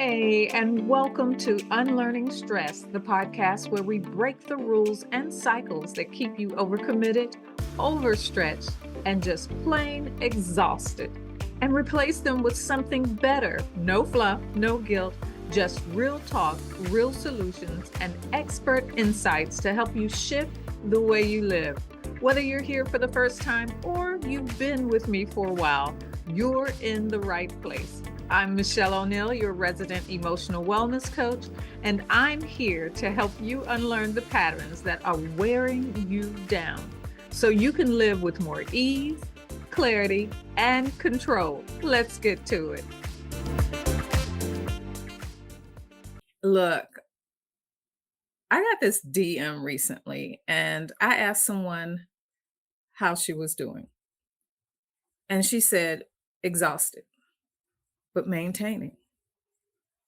Hey, and welcome to Unlearning Stress, the podcast where we break the rules and cycles that keep you overcommitted, overstretched, and just plain exhausted, and replace them with something better. No fluff, no guilt, just real talk, real solutions, and expert insights to help you shift the way you live. Whether you're here for the first time or you've been with me for a while, you're in the right place. I'm Mischelle O'Neill, your resident emotional wellness coach, and I'm here to help you unlearn the patterns that are wearing you down so you can live with more ease, clarity, and control. Let's get to it. Look, I got this DM recently, and I asked someone how she was doing, and she said, exhausted, but maintaining.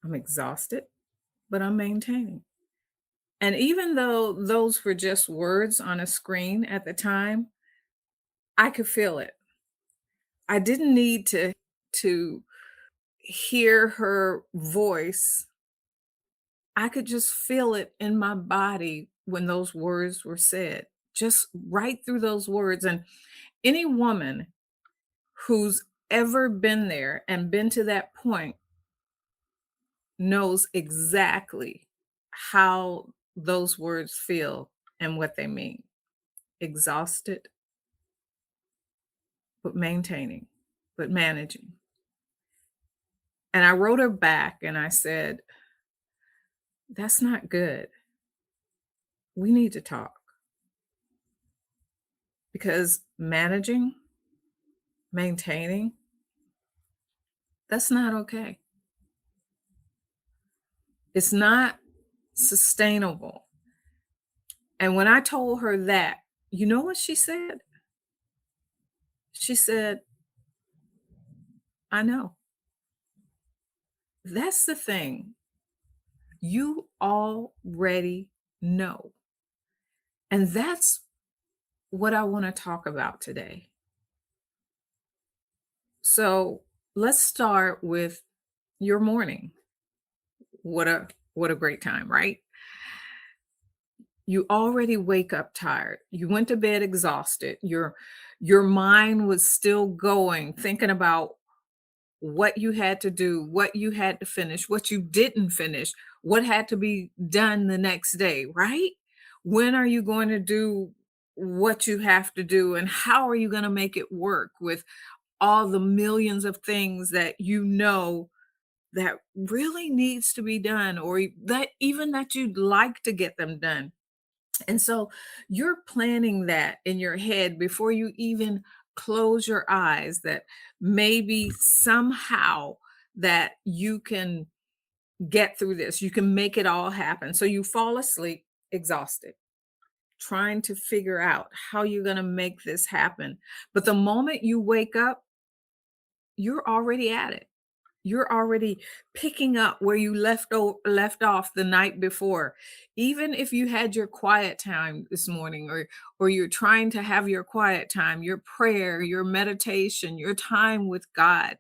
I'm exhausted, but I'm maintaining. And even though those were just words on a screen at the time, I could feel it. I didn't need to hear her voice. I could just feel it in my body when those words were said, just right through those words. And any woman who's ever been there and been to that point knows exactly how those words feel and what they mean. Exhausted, but maintaining, but managing. And I wrote her back and I said, that's not good. We need to talk because managing, maintaining, that's not okay. It's not sustainable. And when I told her that, you know what she said? She said, I know. That's the thing. You already know. And that's what I want to talk about today. So let's start with your morning. What a great time, right? You already wake up tired. You went to bed exhausted. Your mind was still going, thinking about what you had to do, what you had to finish, what you didn't finish, what had to be done the next day, right? When are you going to do what you have to do, and how are you going to make it work with all the millions of things that you know that really needs to be done, or that even that you'd like to get them done. And so you're planning that in your head before you even close your eyes, that maybe somehow that you can get through this, you can make it all happen. So you fall asleep exhausted, trying to figure out how you're going to make this happen. But the moment you wake up, you're already at it. You're already picking up where you left off the night before. Even if you had your quiet time this morning, or you're trying to have your quiet time, your prayer, your meditation, your time with God,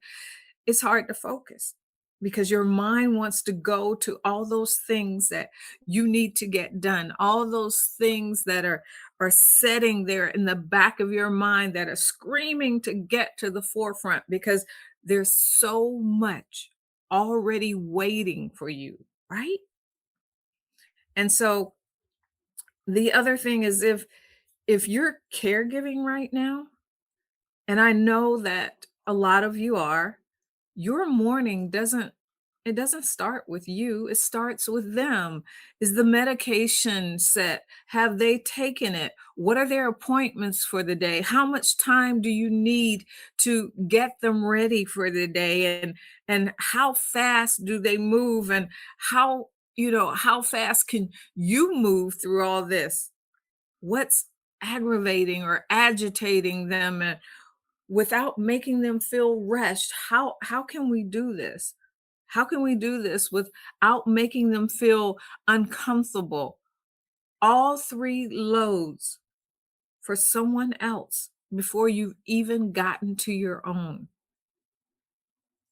it's hard to focus because your mind wants to go to all those things that you need to get done, all those things that are sitting there in the back of your mind that are screaming to get to the forefront because there's so much already waiting for you, right? And so the other thing is, if you're caregiving right now, and I know that a lot of you are, your morning doesn't start with you, it starts with them. Is the medication set? Have they taken it? What are their appointments for the day? How much time do you need to get them ready for the day? And how fast do they move? And how fast can you move through all this? What's aggravating or agitating them, and without making them feel rushed? How can we do this? How can we do this without making them feel uncomfortable? All three loads for someone else before you've even gotten to your own.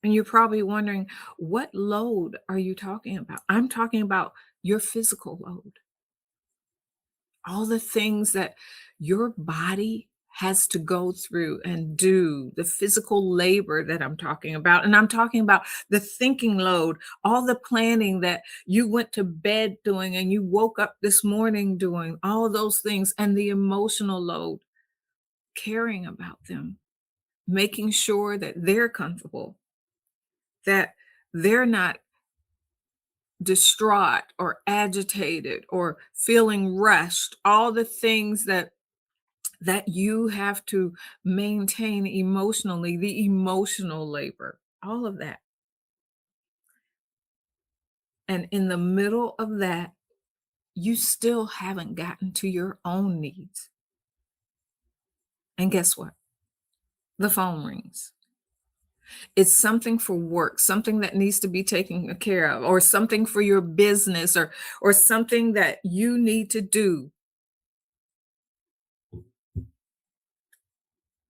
And you're probably wondering, what load are you talking about? I'm talking about your physical load, all the things that your body has to go through and do, the physical labor that I'm talking about. And I'm talking about the thinking load, all the planning that you went to bed doing and you woke up this morning doing, all those things, and the emotional load, caring about them, making sure that they're comfortable, that they're not distraught or agitated or feeling rushed, all the things that you have to maintain emotionally, the emotional labor, all of that. And in the middle of that, you still haven't gotten to your own needs. And guess what? The phone rings. It's something for work, something that needs to be taken care of, or something for your business, or something that you need to do.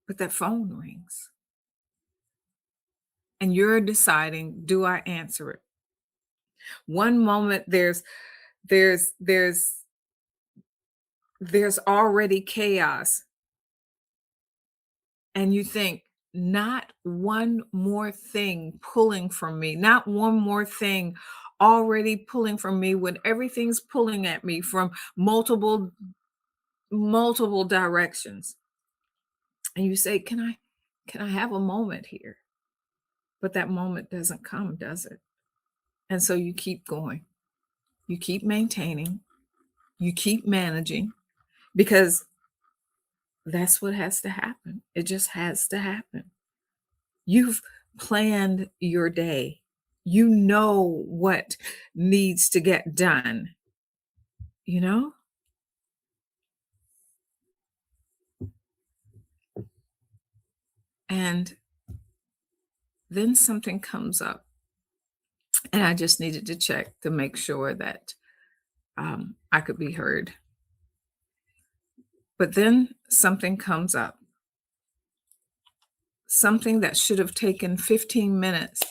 But that phone rings and you're deciding, do I answer it? One moment there's there's there's already chaos, and you think, not one more thing pulling from me, not one more thing already pulling from me, when everything's pulling at me from multiple directions. And you say, can I have a moment here? But that moment doesn't come, does it? And so you keep going. You keep maintaining, you keep managing, because that's what has to happen. It just has to happen. You've planned your day. You know what needs to get done, you know? And then something comes up, and I just needed to check to make sure that I could be heard. But then something comes up, something that should have taken 15 minutes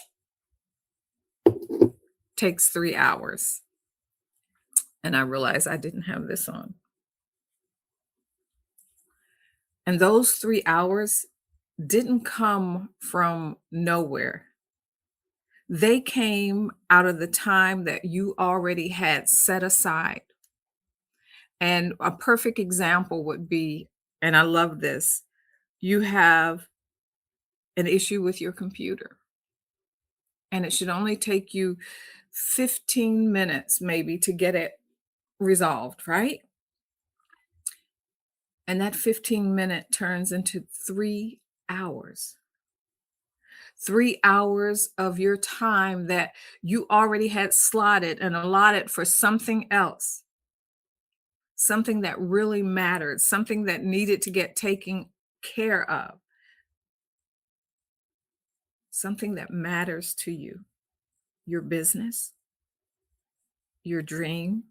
takes 3 hours. And I realized I didn't have this on. And those 3 hours didn't come from nowhere. They came out of the time that you already had set aside. And a perfect example would be, and I love this, you have an issue with your computer, and it should only take you 15 minutes maybe to get it resolved, right? And that 15-minute turns into 3 hours. 3 hours of your time that you already had slotted and allotted for something else, something that really mattered, something that needed to get taken care of, something that matters to you, your business, your dream,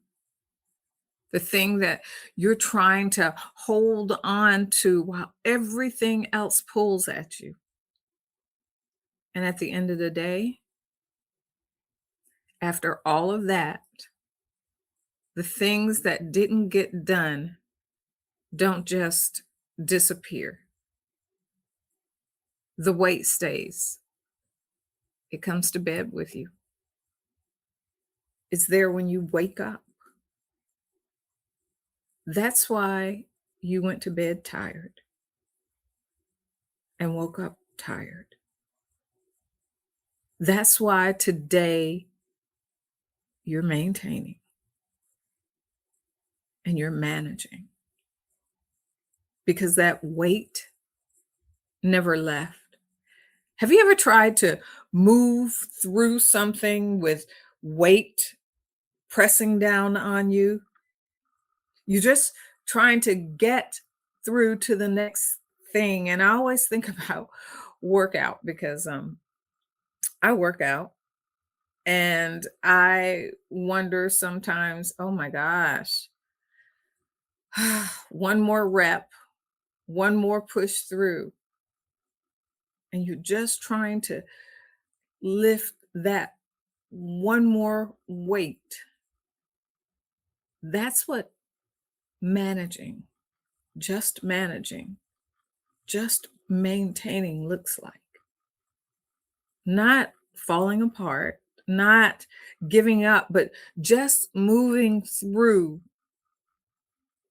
the thing that you're trying to hold on to while everything else pulls at you. And at the end of the day, after all of that, the things that didn't get done don't just disappear. The weight stays. It comes to bed with you. It's there when you wake up. That's why you went to bed tired and woke up tired. That's why today you're maintaining and you're managing, because that weight never left. Have you ever tried to move through something with weight pressing down on you? You're just trying to get through to the next thing. And I always think about workout, because I work out, and I wonder sometimes, oh my gosh, one more rep, one more push through. And you're just trying to lift that one more weight. That's what managing, just managing, just maintaining looks like. Not falling apart, not giving up, but just moving through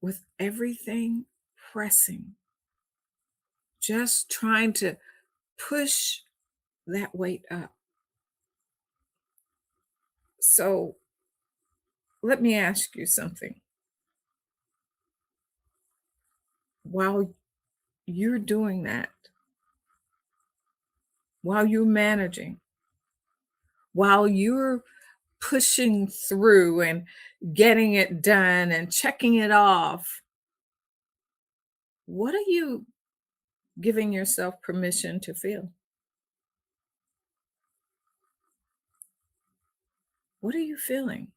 with everything pressing, just trying to push that weight up. So let me ask you something. While you're doing that, while you're managing, while you're pushing through and getting it done and checking it off, what are you giving yourself permission to feel? What are you feeling?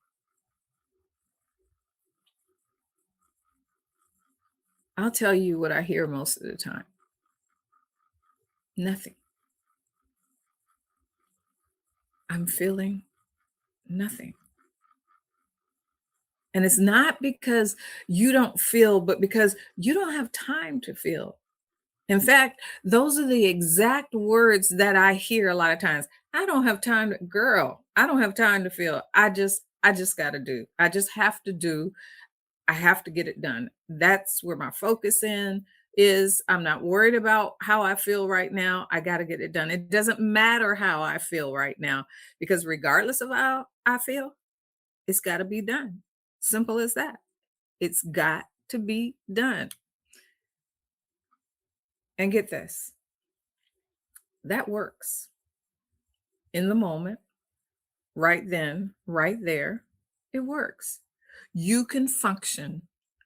I'll tell you what I hear most of the time. Nothing. I'm feeling nothing. And it's not because you don't feel, but because you don't have time to feel. In fact, those are the exact words that I hear a lot of times. I don't have time to, girl, I don't have time to feel. I just got to do. I just have to do. I have to get it done. That's where my focus in is. I'm not worried about how I feel right now. I got to get it done. It doesn't matter how I feel right now because regardless of how I feel, it's got to be done. Simple as that. It's got to be done. And get this, that works in the moment, right then, right there. It works. You can function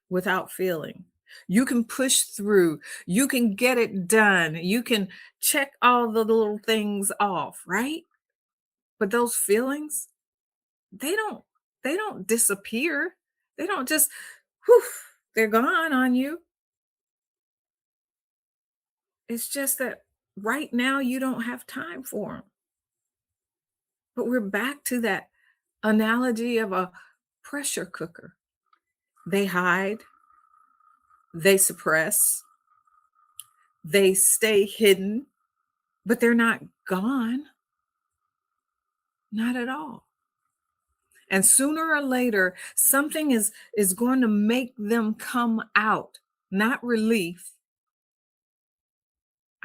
without feeling. You can push through. You can get it done. You can check all the little things off, right? But those feelings, they don't they don't disappear. They don't just whew, they're gone on you. It's just that right now you don't have time for them. But we're back to that analogy of a pressure cooker. They hide, they suppress, they stay hidden, but they're not gone, not at all. And sooner or later, something is going to make them come out, not relief.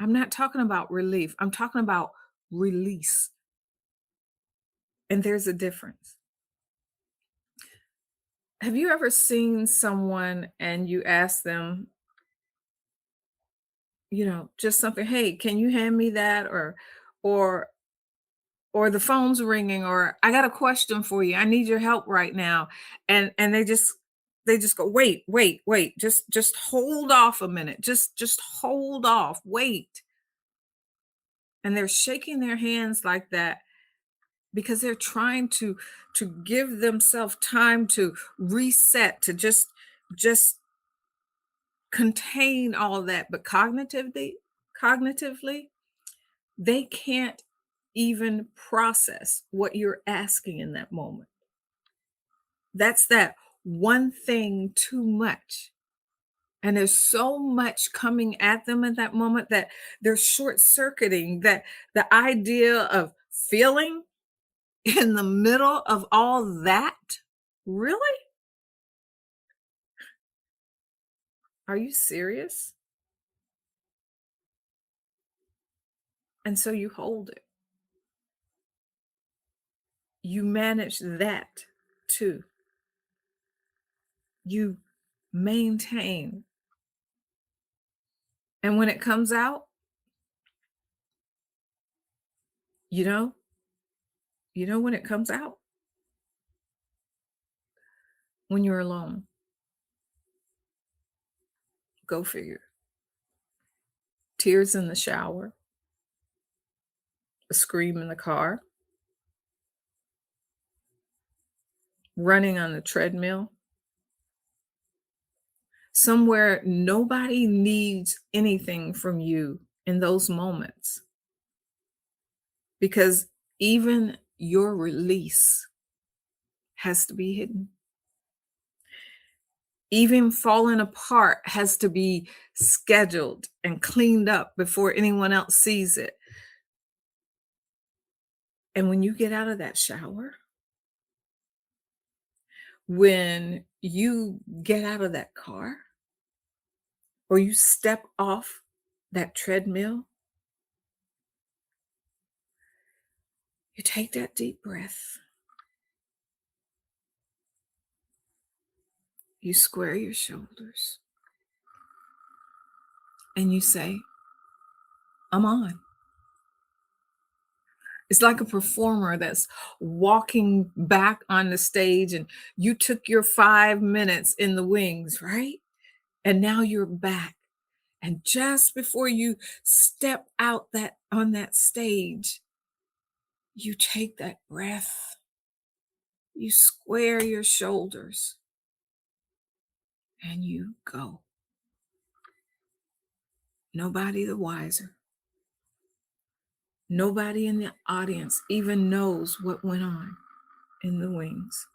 I'm not talking about relief. I'm talking about release. And there's a difference. Have you ever seen someone and you ask them, just something, "Hey, can you hand me that?" or or the phone's ringing, or "I got a question for you. I need your help right now." And they just go, "Wait, wait, wait. Just hold off a minute. Just hold off. Wait." And they're shaking their hands like that because they're trying to give themselves time to reset, to just contain all of that. But cognitively, they can't even process what you're asking in that moment. That's that one thing too much. And there's so much coming at them at that moment that they're short circuiting that the idea of feeling in the middle of all that. Really? Are you serious? And so you hold it. You manage that too. You maintain. And when it comes out, you know, when it comes out, when you're alone, go figure. Tears in the shower, a scream in the car, running on the treadmill, somewhere nobody needs anything from you in those moments. Because Even your release has to be hidden. Even falling apart has to be scheduled and cleaned up before anyone else sees it. And when you get out of that shower, when you get out of that car or you step off that treadmill, you take that deep breath, you square your shoulders, and you say, I'm on. It's like a performer that's walking back on the stage and you took your 5 minutes in the wings, right? And now you're back. And just before you step out that on that stage, you take that breath, you square your shoulders, and you go. Nobody the wiser. Nobody in the audience even knows what went on in the wings.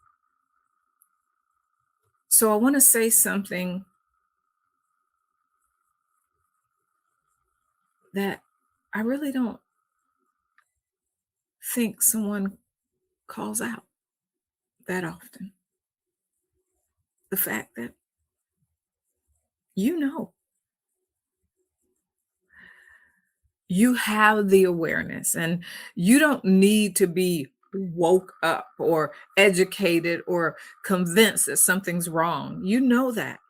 So I want to say something that I really don't think someone calls out that often. The fact that you know, you have the awareness and you don't need to be woke up or educated or convinced that something's wrong. You know that.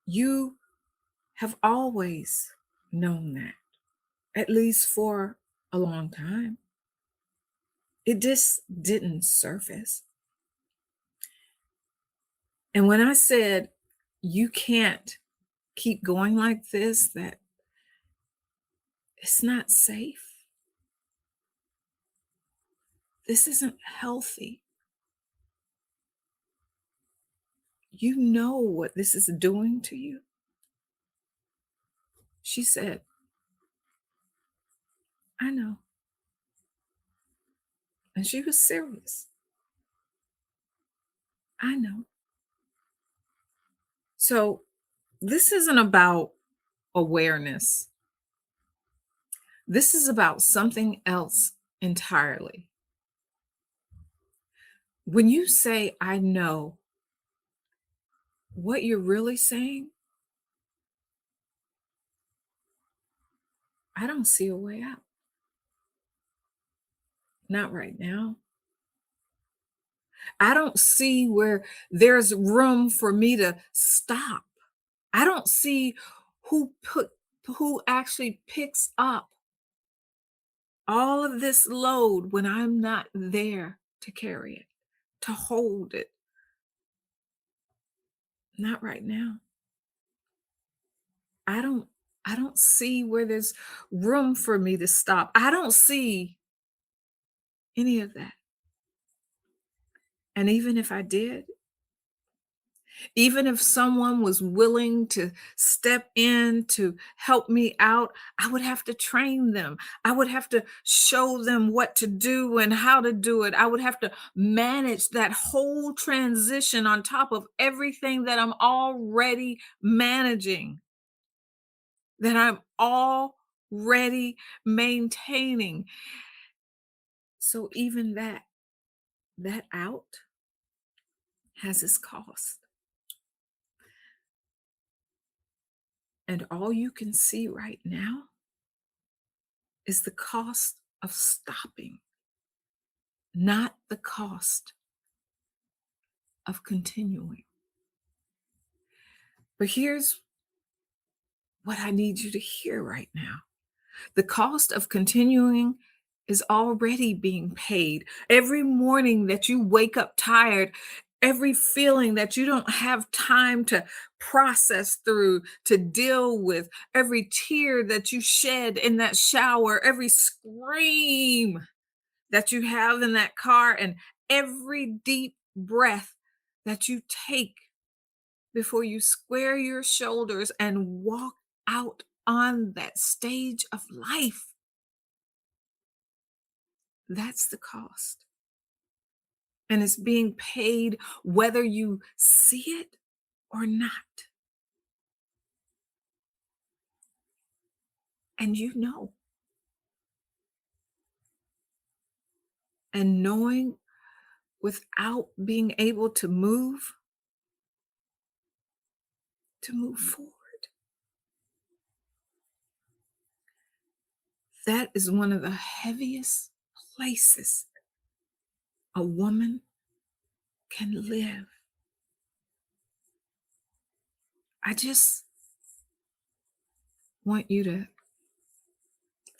You have always known that, at least for a long time. It just didn't surface. And when I said you can't keep going like this, that it's not safe, this isn't healthy. You know what this is doing to you. She said, I know. And she was serious. I know. So this isn't about awareness. This is about something else entirely. When you say, I know, what you're really saying, I don't see a way out. Not right now. I don't see where there's room for me to stop. I don't see who actually picks up all of this load when I'm not there to carry it, to hold it. Not right now. I don't I don't see where there's room for me to stop. I don't see any of that. And even if I did, even if someone was willing to step in to help me out, I would have to train them. I would have to show them what to do and how to do it. I would have to manage that whole transition on top of everything that I'm already managing, that I'm already maintaining. So even that out has its cost. And all you can see right now is the cost of stopping, not the cost of continuing. But here's what I need you to hear right now. The cost of continuing is already being paid. Every morning that you wake up tired, every feeling that you don't have time to process through, to deal with, every tear that you shed in that shower, every scream that you have in that car, and every deep breath that you take before you square your shoulders and walk out on that stage of life. That's the cost. And it's being paid whether you see it or not. And you know, and knowing without being able to move forward. That is one of the heaviest places a woman can live. I just want you to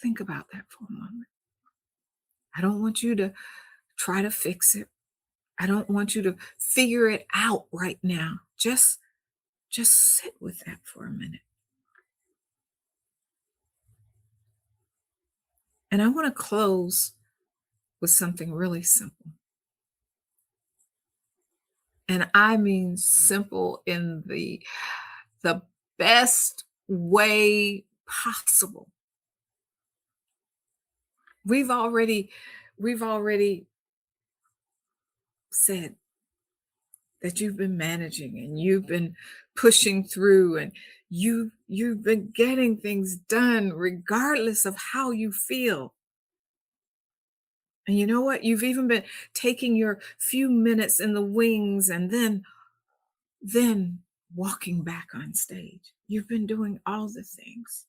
think about that for a moment. I don't want you to try to fix it. I don't want you to figure it out right now. Just sit with that for a minute. And I want to close with something really simple. And I mean simple in the best way possible. We've already we've already said that you've been managing and you've been pushing through and you've been getting things done regardless of how you feel. And you know what? You've even been taking your few minutes in the wings and then walking back on stage. You've been doing all the things.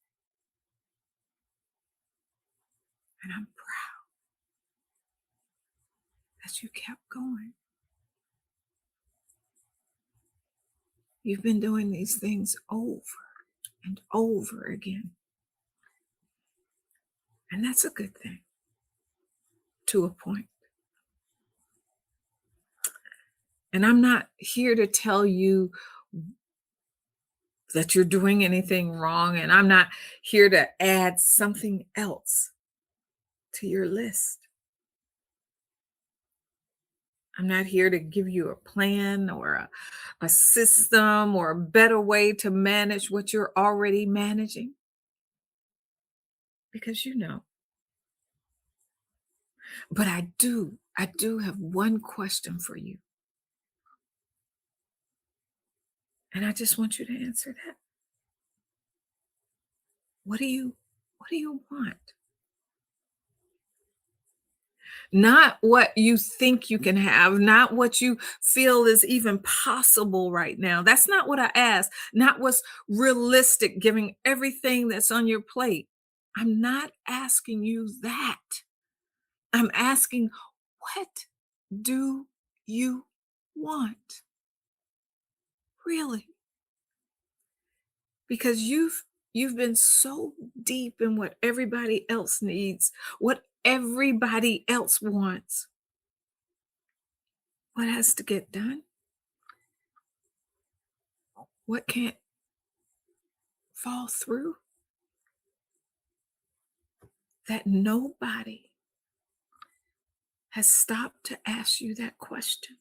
And I'm proud that you kept going. You've been doing these things over and over again. And that's a good thing to a point. And I'm not here to tell you that you're doing anything wrong. And I'm not here to add something else to your list. I'm not here to give you a plan or a system or a better way to manage what you're already managing. Because you know. But I do have one question for you. And I just want you to answer that. What do you want? Not what you think you can have, not what you feel is even possible right now. That's not what I asked, not what's realistic, giving everything that's on your plate. I'm not asking you that. I'm asking, what do you want? Really? Because you've been so deep in what everybody else needs, what everybody else wants. What has to get done? What can't fall through? That nobody has stopped to ask you that question.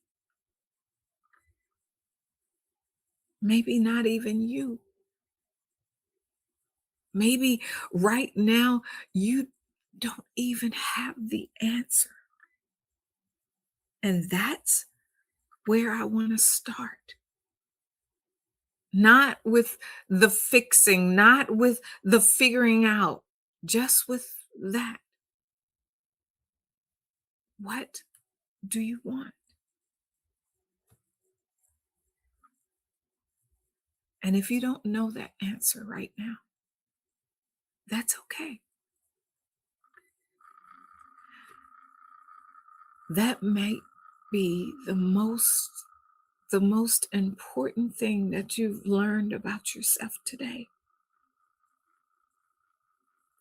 Maybe not even you. Maybe right now you don't even have the answer. And that's where I want to start. Not with the fixing, not with the figuring out, just with that. What do you want? And if you don't know that answer right now, that's okay. That might be the most important thing that you've learned about yourself today,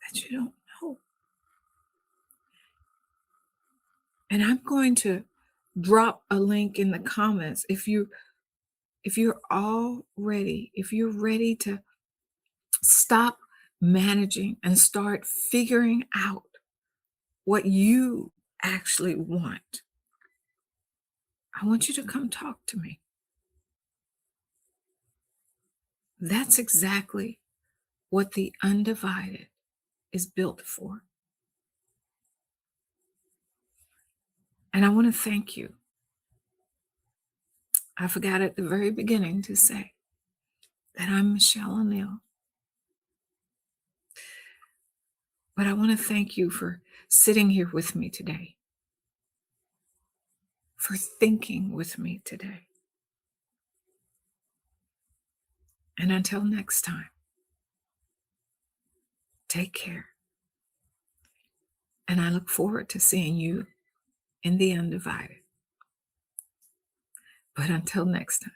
that you don't know. And I'm going to drop a link in the comments if you're ready to stop managing and start figuring out what you actually want. I want you to come talk to me. That's exactly what the undivided is built for. And I want to thank you. I forgot at the very beginning to say that I'm Mischelle O'Neill, but I want to thank you for sitting here with me today, for thinking with me today. And until next time, take care. And I look forward to seeing you in the undivided. But until next time,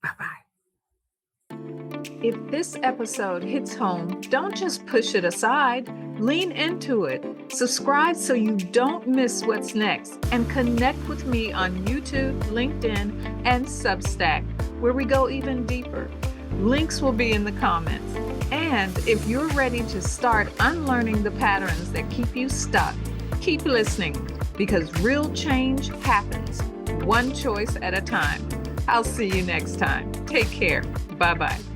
bye-bye. If this episode hits home, don't just push it aside. Lean into it. Subscribe so you don't miss what's next. And connect with me on YouTube, LinkedIn, and Substack, where we go even deeper. Links will be in the comments. And if you're ready to start unlearning the patterns that keep you stuck, keep listening, because real change happens one choice at a time. I'll see you next time. Take care. Bye-bye.